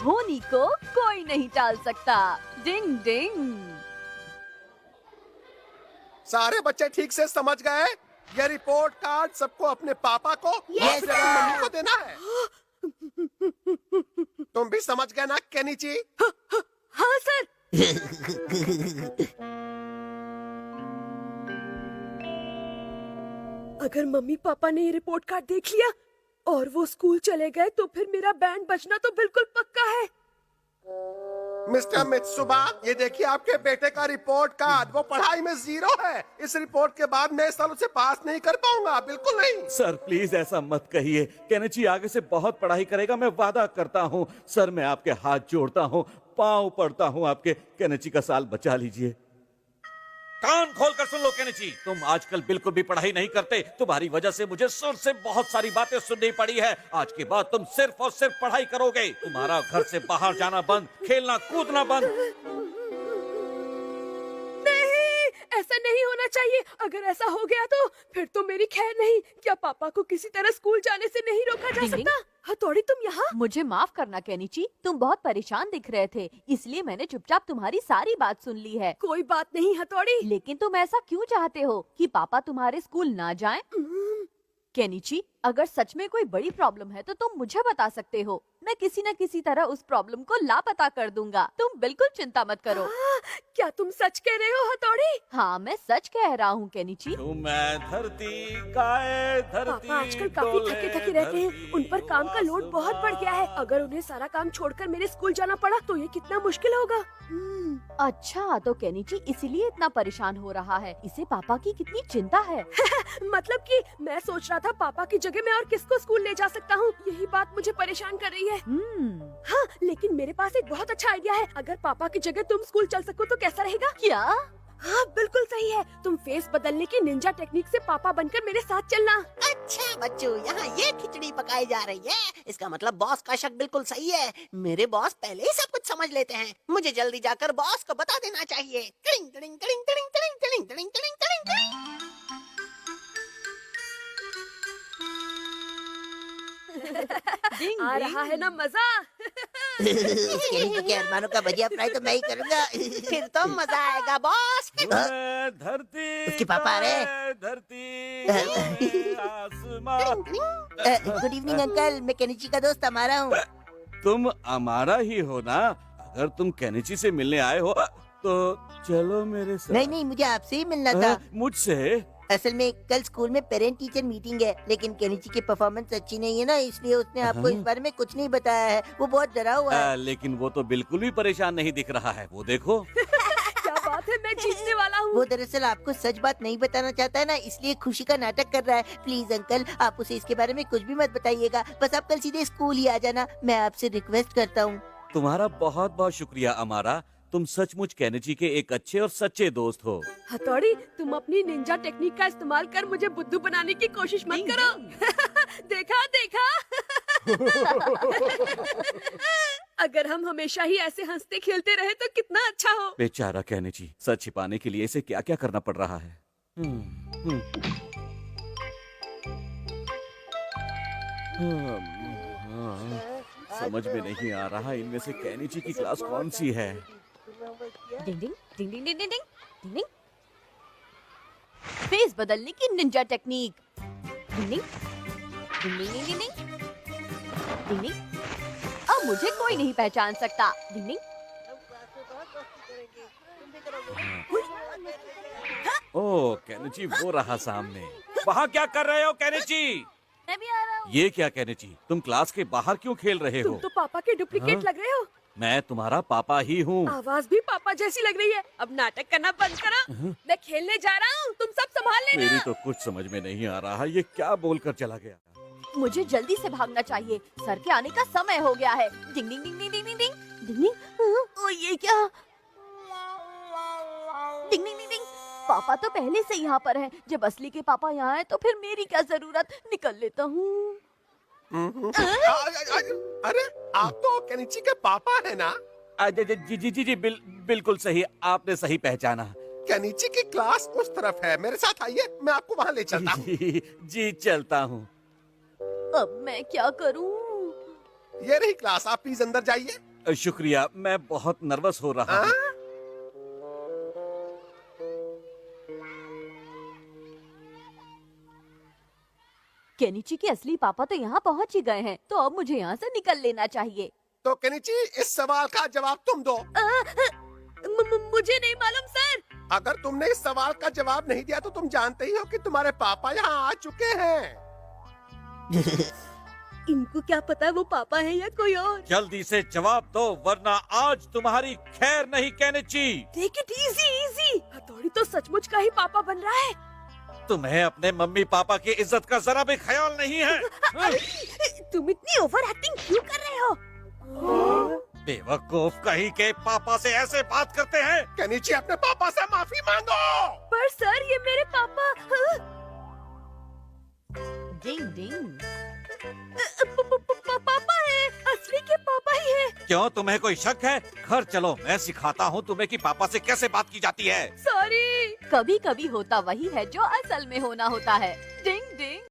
धोनी को कोई नहीं टाल सकता। डिंग डिंग। सारे बच्चे ठीक से समझ गए? ये रिपोर्ट कार्ड सबको अपने पापा को या फिर अपनी मम्मी को देना है। तुम भी समझ गए ना केनिची? हाँ सर। अगर मम्मी पापा ने ये रिपोर्ट कार्ड देख लिया और वो स्कूल चले गए तो फिर मेरा बैंड बजना तो बिल्कुल पक्का है। मिस्टर मित्सुबा, ये देखिए आपके बेटे का रिपोर्ट कार्ड। वो पढ़ाई में 0 है। इस रिपोर्ट के बाद मैं इस साल उसे पास नहीं कर पाऊंगा, बिल्कुल नहीं। सर प्लीज ऐसा मत कहिए। केनिची आगे से बहुत पढ़ाई करेगा, मैं वादा करता हूँ। सर मैं आपके हाथ जोड़ता हूँ, पाँव पड़ता हूँ आपके। केनिची का साल बचा लीजिए। कान खोल कर सुन लो केनिची, तुम आजकल बिल्कुल भी पढ़ाई नहीं करते। तुम्हारी वजह से मुझे सुर से बहुत सारी बातें सुननी पड़ी है। आज के बाद तुम सिर्फ और सिर्फ पढ़ाई करोगे। तुम्हारा घर से बाहर जाना बंद, खेलना कूदना बंद। नहीं, ऐसा नहीं होना चाहिए। अगर ऐसा हो गया तो फिर तो मेरी खैर नहीं। क्या पापा को किसी तरह स्कूल जाने से नहीं रोका जा डिंग डिंग। सकता? हथौड़ी तुम यहाँ? मुझे माफ करना केनिची, तुम बहुत परेशान दिख रहे थे, इसलिए मैंने चुपचाप तुम्हारी सारी बात सुन ली है। कोई बात नहीं हथौड़ी। लेकिन तुम ऐसा क्यों चाहते हो कि पापा तुम्हारे स्कूल ना जाएं? केनिची, अगर सच में कोई बड़ी प्रॉब्लम है तो तुम मुझे बता सकते हो। मैं किसी न किसी तरह उस प्रॉब्लम को लापता कर दूंगा। तुम बिल्कुल चिंता मत करो। क्या तुम सच कह रहे हो हथौड़ी? हाँ, मैं सच कह रहा हूँ केनिची। मैं धरती गाए धरती पापा आजकल काफी थके थके रहते हैं। उन पर काम का लोड बहुत बढ़ गया है। अगर उन्हें सारा काम छोड़कर मेरे स्कूल जाना पड़ा तो ये कितना मुश्किल होगा। अच्छा, तो केनिची इसीलिए इतना परेशान हो रहा है। इसे पापा की कितनी चिंता है। मतलब कि मैं सोच रहा था पापा की जगह मैं और किसको स्कूल ले जा सकता हूँ। यही बात मुझे परेशान कर रही है। हाँ, लेकिन मेरे पास एक बहुत अच्छा आइडिया है। अगर पापा की जगह तुम स्कूल चल सको तो कैसा रहेगा? क्या? हाँ, बिल्कुल सही है। तुम फेस बदलने की निंजा टेक्निक से पापा बनकर मेरे साथ चलना। अच्छा बच्चों, यहाँ ये खिचड़ी पकाई जा रही है। इसका मतलब बॉस का शक बिल्कुल सही है। मेरे बॉस पहले ही सब कुछ समझ लेते हैं। मुझे जल्दी जाकर बॉस को बता देना चाहिए। टिड़िंग टिड़िंग टिड़िंग टिड़िंग टिड़िंग टिड़िंग टिड़िंग टिड़िंग टिड़िंग टिड़िंग। आ रहा है ना मजा? केनिची के अरमानों का भजिया फ्राई तो मैं ही करूँगा। फिर तो मजा आएगा बॉस। धरती उसके पापा आ रहे हैं। धरती आसमान। गुड इवनिंग अंकल, मैं केनिची का दोस्त हमारा हूँ। तुम हमारा ही हो ना? अगर तुम केनिची से मिलने आए हो तो चलो मेरे साथ। नहीं नहीं, मुझे आपसे ही मिलना था। मुझसे? असल में कल स्कूल में पेरेंट टीचर मीटिंग है, लेकिन केनिची की परफॉर्मेंस अच्छी नहीं है ना, इसलिए उसने आपको इस बारे में कुछ नहीं बताया है। वो बहुत डरा हुआ है। लेकिन वो तो बिल्कुल भी परेशान नहीं दिख रहा है, वो देखो। क्या बात है, मैं जीतने वाला हूँ। वो दरअसल आपको सच बात नहीं बताना चाहता है ना, इसलिए खुशी का नाटक कर रहा है। प्लीज अंकल, आप उसे इसके बारे में कुछ भी मत बताइएगा। बस आप कल सीधे स्कूल ही आ जाना, मैं आपसे रिक्वेस्ट करता हूँ। तुम्हारा बहुत बहुत शुक्रिया अमारा। तुम सचमुच केनिची के एक अच्छे और सच्चे दोस्त हो। हथौड़ी, तुम अपनी निंजा टेक्निक का इस्तेमाल कर मुझे बुद्धू बनाने की कोशिश मत करो। देखा देखा। अगर हम हमेशा ही ऐसे हंसते खेलते रहे तो कितना अच्छा हो। बेचारा केनिची, सच छिपाने के लिए इसे क्या क्या करना पड़ रहा है। समझ में नहीं आ रहा इनमें से केनिची की क्लास कौन सी है। डिंग डिंग डिंग डिंग डिंग डिंग डिंग डिंग। फेस बदलने की निंजा टेक्निक। डिंग डिंग डिंग डिंग डिंग डिंग डिंग डिंग। अब मुझे कोई नहीं पहचान सकता। डिंग डिंग। ओह केनिची, वो रहा सामने। वहाँ क्या कर रहे हो केनिची? मैं भी आ रहा हूँ। ये क्या केनिची, तुम क्लास के बाहर क्यों खेल रहे तुम हो? तो पापा के डुप्लीकेट लग रहे हो। मैं तुम्हारा पापा ही हूँ। आवाज भी पापा जैसी लग रही है। अब नाटक करना बंद करो। मैं खेलने जा रहा हूँ, तुम सब संभाल लेना। मेरी तो कुछ समझ में नहीं आ रहा, ये क्या बोलकर चला गया। मुझे जल्दी से भागना चाहिए, सर के आने का समय हो गया है। डिंग डिंग डिंग डिंग डिंग डिंग डिंग डिंग। ओ ये क्या? डिंग डिंग डिंग डिंग। पापा तो पहले से यहाँ पर हैं। जब असली के पापा यहाँ हैं तो फिर मेरी क्या जरूरत। निकल लेता हूँ। अरे आप तो केनिची के पापा है ना? जी जी जी जी बिल्कुल सही, आपने सही पहचाना। केनिची की क्लास उस तरफ है, मेरे साथ आइए, मैं आपको वहाँ ले चलता हूँ। जी चलता हूँ। अब मैं क्या करूँ? ये रही क्लास, आप प्लीज अंदर जाइए। शुक्रिया, मैं बहुत नर्वस हो रहा हूँ। हाँ? केनिची के असली पापा तो यहाँ पहुँच ही गए हैं, तो अब मुझे यहाँ से निकल लेना चाहिए। तो केनिची, इस सवाल का जवाब तुम दो। मुझे नहीं मालूम सर। अगर तुमने इस सवाल का जवाब नहीं दिया तो तुम जानते ही हो कि तुम्हारे पापा यहाँ आ चुके हैं। इनको क्या पता है वो पापा है या कोई और। जल्दी से जवाब दो, वरना आज तुम्हारी खैर नहीं Kenichi. Take it easy easy. हथौड़ी तो सचमुच का ही पापा बन रहा है। तुम्हें अपने मम्मी पापा की इज्जत का जरा भी ख्याल नहीं है। तुम इतनी ओवर एक्टिंग क्यों कर रहे हो? बेवकूफ कहीं के पापा से ऐसे बात करते हैं। केनिची, अपने पापा से माफी मांगो। पर सर ये मेरे पापा। डिंग डिंग। पापा है, असली के पापा ही है। क्यों, तुम्हें कोई शक है? घर चलो, मैं सिखाता हूँ तुम्हें कि पापा से कैसे बात की जाती है। सॉरी। कभी कभी होता वही है जो असल में होना होता है। डिंग